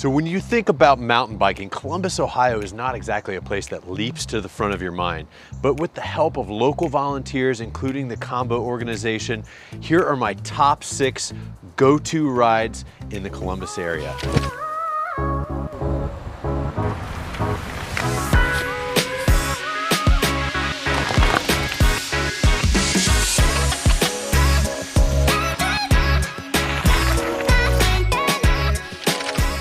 So when you think about mountain biking, Columbus, Ohio is not exactly a place that leaps to the front of your mind. But with the help of local volunteers, including the Combo organization, here are my top 6 go-to rides in the Columbus area.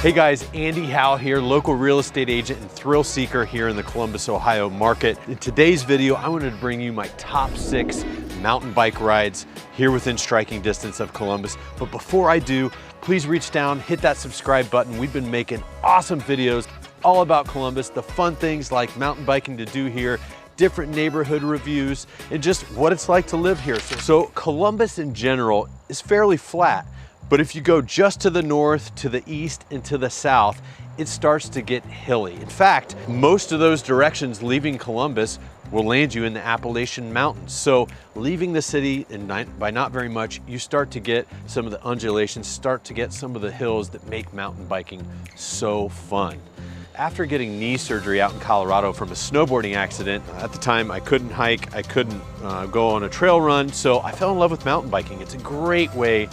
Hey guys, Andy Howell here, local real estate agent and thrill seeker here in the Columbus, Ohio market. In today's video, I wanted to bring you my top 6 mountain bike rides here within striking distance of Columbus. But before I do, please reach down, hit that subscribe button. We've been making awesome videos all about Columbus, the fun things like mountain biking to do here, different neighborhood reviews, and just what it's like to live here. So Columbus in general is fairly flat. But if you go just to the north, to the east, and to the south, it starts to get hilly. In fact, most of those directions leaving Columbus will land you in the Appalachian Mountains. So leaving the city, and by not very much, you start to get some of the undulations, start to get some of the hills that make mountain biking so fun. After getting knee surgery out in Colorado from a snowboarding accident, at the time I couldn't hike, I couldn't go on a trail run, so I fell in love with mountain biking. It's a great way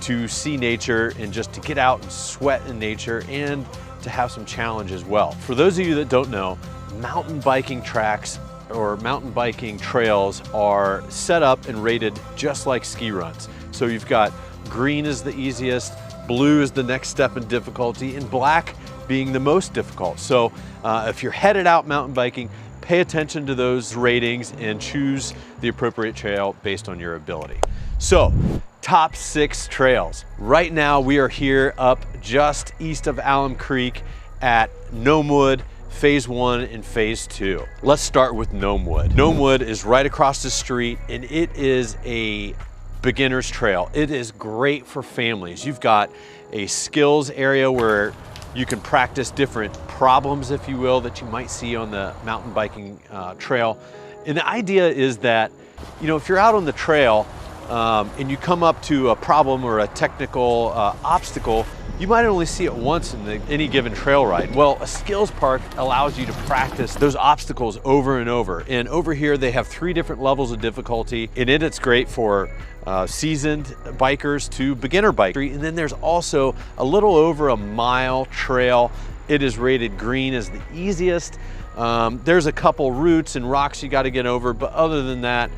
to see nature and just to get out and sweat in nature and to have some challenge as well. For those of you that don't know, mountain biking tracks or mountain biking trails are set up and rated just like ski runs. So you've got green is the easiest, blue is the next step in difficulty, and black being the most difficult. So if you're headed out mountain biking, pay attention to those ratings and choose the appropriate trail based on your ability. So, top 6 trails. Right now we are here up just east of Alum Creek at Gnomewood, Phase 1 and Phase 2. Let's start with Gnomewood. Gnomewood is right across the street and it is a beginner's trail. It is great for families. You've got a skills area where you can practice different problems, if you will, that you might see on the mountain biking trail. And the idea is that, you know, if you're out on the trail, and you come up to a problem or a technical obstacle, you might only see it once in any given trail ride. Well, a skills park allows you to practice those obstacles over and over. And over here, they have 3 different levels of difficulty. In it, it's great for seasoned bikers to beginner bikers. And then there's also a little over a mile trail. It is rated green as the easiest. There's a couple roots and rocks you got to get over, but other than that,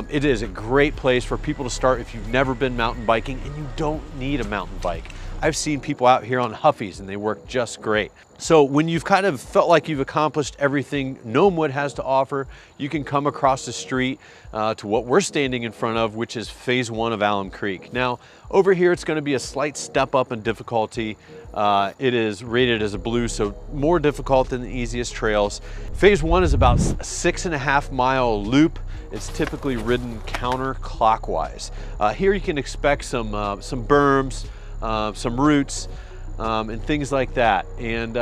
it is a great place for people to start if you've never been mountain biking and you don't need a mountain bike. I've seen people out here on Huffies and they work just great. So when you've kind of felt like you've accomplished everything Gnomewood has to offer, you can come across the street to what we're standing in front of, which is Phase 1 of Alum Creek. Now, over here, it's going to be a slight step up in difficulty. It is rated as a blue, so more difficult than the easiest trails. Phase 1 is about a 6.5 mile loop. It's typically ridden counterclockwise. Here you can expect some berms, some roots, and things like that. And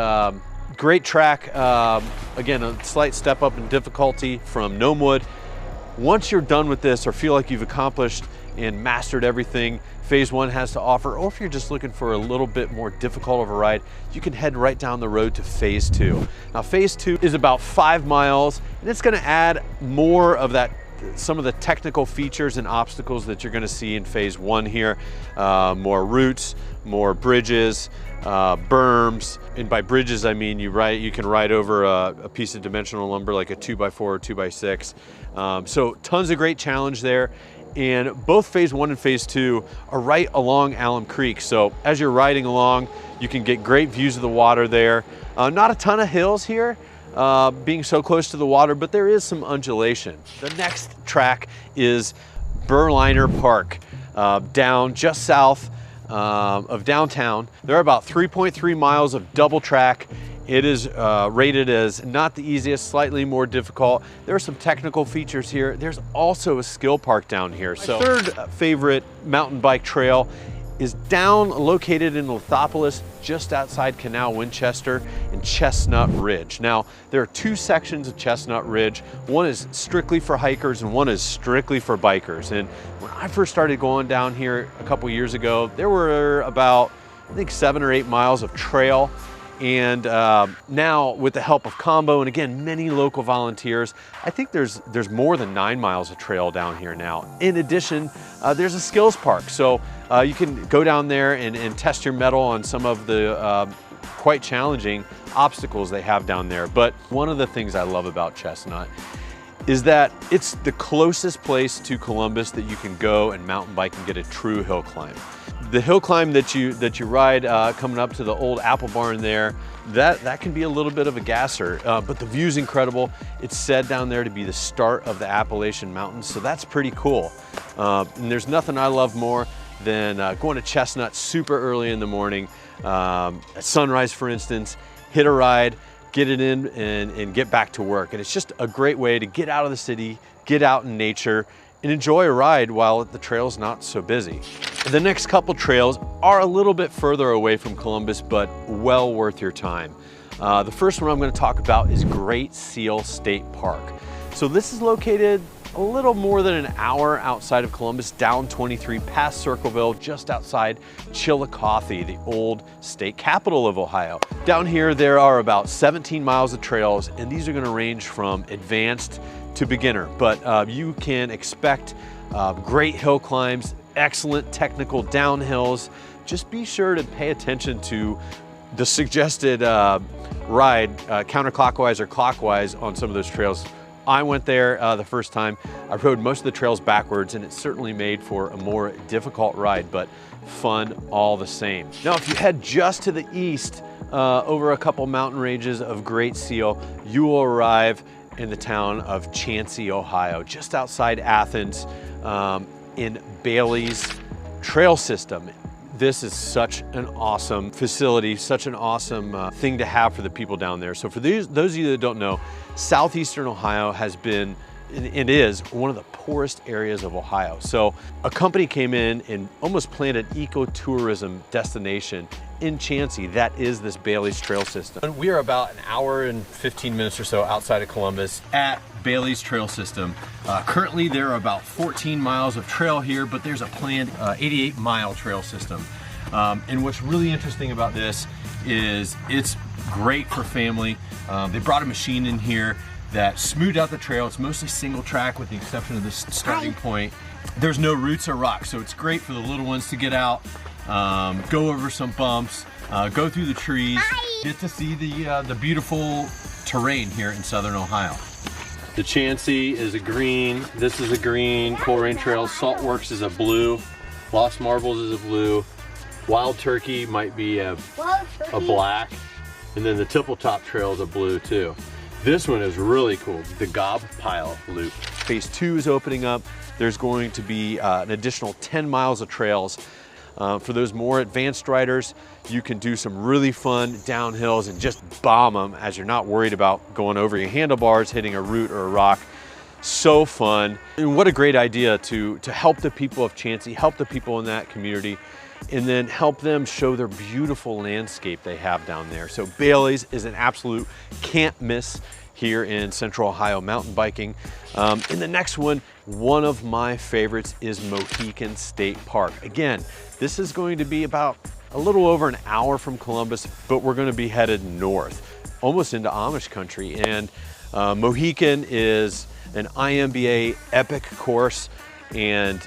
great track, again, a slight step up in difficulty from Gnomewood. Once you're done with this or feel like you've accomplished and mastered everything Phase 1 has to offer, or if you're just looking for a little bit more difficult of a ride, you can head right down the road to Phase 2. Now, Phase 2 is about 5 miles, and it's gonna add more of that, some of the technical features and obstacles that you're gonna see in Phase 1 here. More roots, more bridges, berms, and by bridges I mean you can ride over a piece of dimensional lumber like a 2x4 or 2x6. So tons of great challenge there. And both Phase 1 and Phase 2 are right along Alum Creek. So as you're riding along, you can get great views of the water there. Not a ton of hills here, being so close to the water, but there is some undulation. The next track is Burnliner Park, down just south of downtown. There are about 3.3 miles of double track. It is rated as not the easiest, slightly more difficult. There are some technical features here. There's also a skill park down here. So my third favorite mountain bike trail is located in Lithopolis, just outside Canal Winchester and Chestnut Ridge. Now, there are 2 sections of Chestnut Ridge. One is strictly for hikers and one is strictly for bikers. And when I first started going down here a couple years ago, there were about I think 7 or 8 miles of trail. And now with the help of Combo and again, many local volunteers, I think there's more than 9 miles of trail down here now. In addition, there's a skills park. So you can go down there and test your mettle on some of the quite challenging obstacles they have down there. But one of the things I love about Chestnut is that it's the closest place to Columbus that you can go and mountain bike and get a true hill climb. The hill climb that you ride coming up to the old apple barn there, that can be a little bit of a gasser, but the view's incredible. It's said down there to be the start of the Appalachian Mountains, so that's pretty cool. And there's nothing I love more than going to Chestnut super early in the morning, at sunrise for instance, hit a ride, get it in and get back to work. And it's just a great way to get out of the city, get out in nature, and enjoy a ride while the trail's not so busy. The next couple trails are a little bit further away from Columbus, but well worth your time. The first one I'm going to talk about is Great Seal State Park. So this is located a little more than an hour outside of Columbus, down 23 past Circleville, just outside Chillicothe, the old state capital of Ohio. Down here, there are about 17 miles of trails, and these are going to range from advanced to beginner, but you can expect great hill climbs, excellent technical downhills. Just be sure to pay attention to the suggested ride counterclockwise or clockwise on some of those trails. I went there the first time. I rode most of the trails backwards, and it certainly made for a more difficult ride, but fun all the same. Now, if you head just to the east over a couple mountain ranges of Great Seal, you will arrive in the town of Chauncey, Ohio, just outside Athens, in Bailey's trail system. This is such an awesome facility, such an awesome thing to have for the people down there. So for those of you that don't know, southeastern Ohio has been, and is, one of the poorest areas of Ohio. So a company came in and almost planned an ecotourism destination in Chauncey that is this Bailey's trail system. We are about an hour and 15 minutes or so outside of Columbus at Bailey's trail system. Currently there are about 14 miles of trail here, but there's a planned 88-mile trail system. And what's really interesting about this is it's great for family. They brought a machine in here that smoothed out the trail. It's mostly single track with the exception of this starting point. There's no roots or rocks, so it's great for the little ones to get out, go over some bumps, go through the trees, get to see the beautiful terrain here in southern Ohio. The Chauncey is a green, this is a green, Coleraine Trail, Saltworks is a blue, Lost Marbles is a blue, Wild Turkey might be a black, and then the Tippletop Trail is a blue too. This one is really cool, the Gob Pile Loop. Phase 2 is opening up. There's going to be an additional 10 miles of trails. For those more advanced riders, you can do some really fun downhills and just bomb them as you're not worried about going over your handlebars, hitting a root or a rock. So fun. And what a great idea to help the people of Chauncey, help the people in that community, and then help them show their beautiful landscape they have down there. So Bailey's is an absolute can't miss here in Central Ohio mountain biking. And the next one of my favorites is Mohican State Park. Again, this is going to be about a little over an hour from Columbus, but we're going to be headed north, almost into Amish country. And Mohican is an IMBA epic course and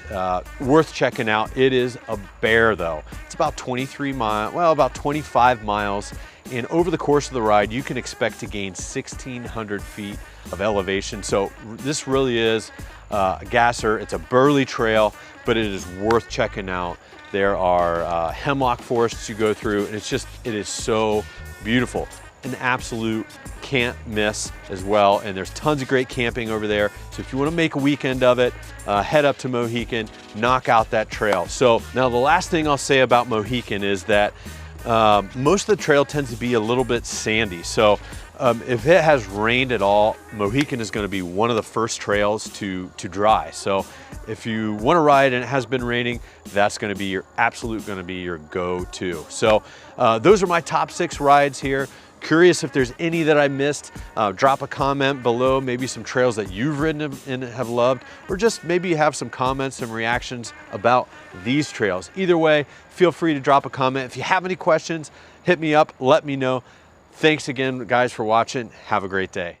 worth checking out. It is a bear though. It's about 23 miles, well, about 25 miles. And over the course of the ride, you can expect to gain 1,600 feet of elevation. So this really is a gasser. It's a burly trail, but it is worth checking out. There are hemlock forests you go through, and it is so beautiful. An absolute can't miss as well. And there's tons of great camping over there. So if you want to make a weekend of it, head up to Mohican, knock out that trail. So now the last thing I'll say about Mohican is that most of the trail tends to be a little bit sandy. So if it has rained at all, Mohican is going to be one of the first trails to dry. So if you want to ride and it has been raining, that's going to be your go-to. So those are my top 6 rides here. Curious if there's any that I missed. Drop a comment below, maybe some trails that you've ridden and have loved, or just maybe you have some comments and reactions about these trails. Either way, feel free to drop a comment. If you have any questions, hit me up, let me know. Thanks again, guys, for watching. Have a great day.